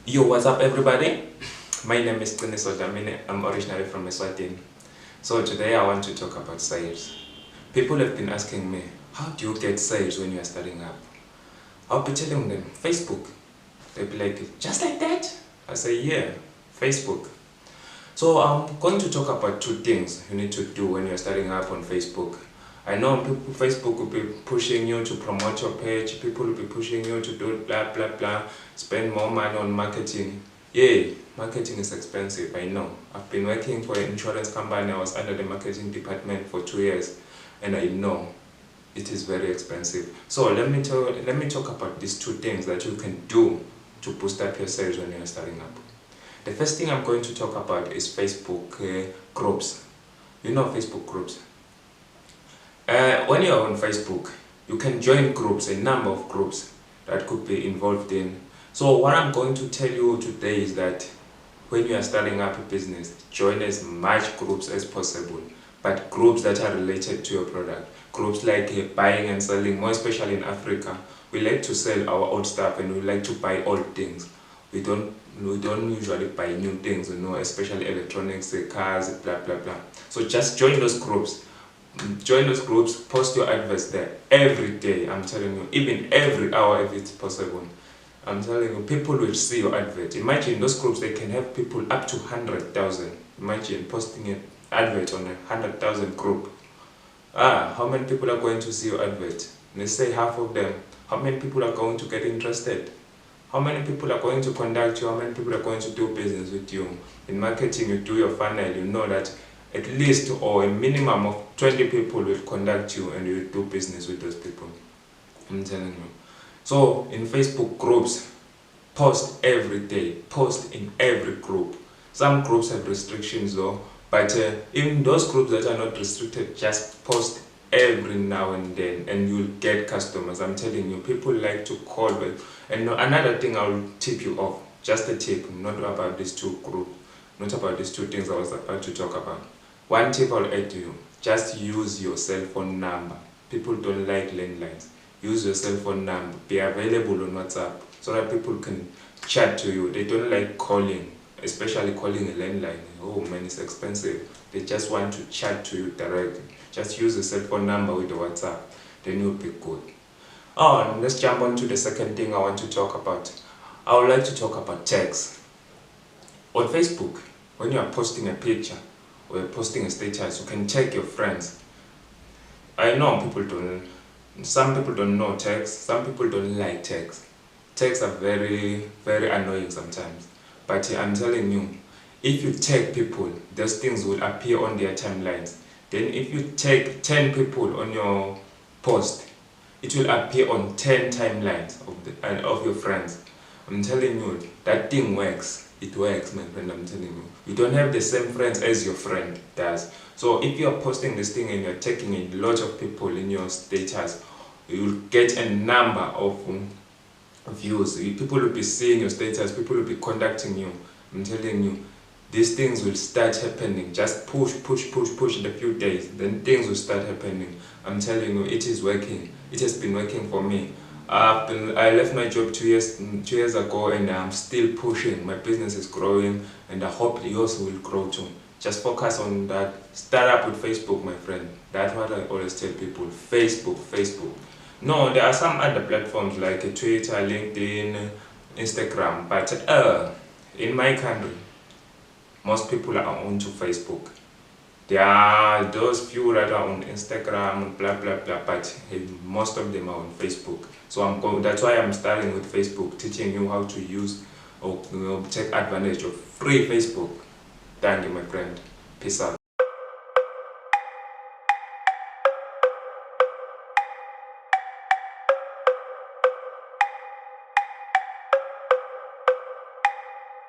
Yo, what's up everybody? My name is Damine. I'm originally from Eswatini. So today I want to talk about sales. People have been asking me, how do you get sales when you are starting up? I'll be telling them, Facebook. They'll be like, just like that? I say, yeah, Facebook. So I'm going to talk about two things you need to do when you're starting up on Facebook. I know Facebook will be pushing you to promote your page, people will be pushing you to do blah blah blah, spend more money on marketing. Yeah, marketing is expensive, I know. I've been working for an insurance company, I was under the marketing department for 2 years, and I know it is very expensive. So let me talk about these two things that you can do to boost up your sales when you're starting up. The first thing I'm going to talk about is Facebook groups. You know Facebook groups. When you're on Facebook, you can join groups, a number of groups that could be involved in. So what I'm going to tell you today is that when you are starting up a business, join as much groups as possible, but groups that are related to your product. Groups like buying and selling, more especially in Africa. We like to sell our old stuff and we like to buy old things. We don't usually buy new things, especially electronics, cars, blah blah blah. So just join those groups. Join those groups, post your adverts there every day. I'm telling you, even every hour if it's possible. I'm telling you, people will see your advert. Imagine those groups, they can have people up to 100,000. Imagine posting an advert on a 100,000 group. How many people are going to see your advert? Let's say half of them. How many people are going to get interested? How many people are going to contact you? How many people are going to do business with you? In marketing, you do your funnel, you know that at least or a minimum of 20 people will contact you and you will do business with those people. I'm telling you. So in Facebook groups, post every day, post in every group. Some groups have restrictions though, but in those groups that are not restricted, just post every now and then and you'll get customers. I'm telling you, people like to call. And another thing I'll tip you off, just a tip, not about these two groups, not about these two things I was about to talk about. One tip I'll add to you, just use your cell phone number. People don't like landlines. Use your cell phone number. Be available on WhatsApp so that people can chat to you. They don't like calling, especially calling a landline. Oh man, it's expensive. They just want to chat to you directly. Just use the cell phone number with the WhatsApp. Then you'll be good. Oh, let's jump on to the second thing I want to talk about. I would like to talk about tags. On Facebook, when you are posting a picture, or posting a status, you can tag your friends. I know some people don't know tags, some people don't like tags. Tags are very, very annoying sometimes. But I'm telling you, if you tag people, those things will appear on their timelines. Then if you tag 10 people on your post, it will appear on 10 timelines of your friends. I'm telling you, that thing works. It works, my friend, I'm telling you. You don't have the same friends as your friend does. So if you are posting this thing and you're taking a lot of people in your status, you will get a number of views. People will be seeing your status, people will be contacting you. I'm telling you, these things will start happening. Just push in a few days, then things will start happening. I'm telling you, it is working. It has been working for me. I left my job 2 years ago and I'm still pushing. My business is growing and I hope yours will grow too. Just focus on that. Start up with Facebook, my friend. That's what I always tell people. Facebook. No, there are some other platforms like Twitter, LinkedIn, Instagram, but in my country, most people are onto Facebook. There are those few that are on Instagram, blah blah blah, but most of them are on Facebook. So that's why I'm starting with Facebook, teaching you how to use or take advantage of free Facebook. Thank you, my friend. Peace out.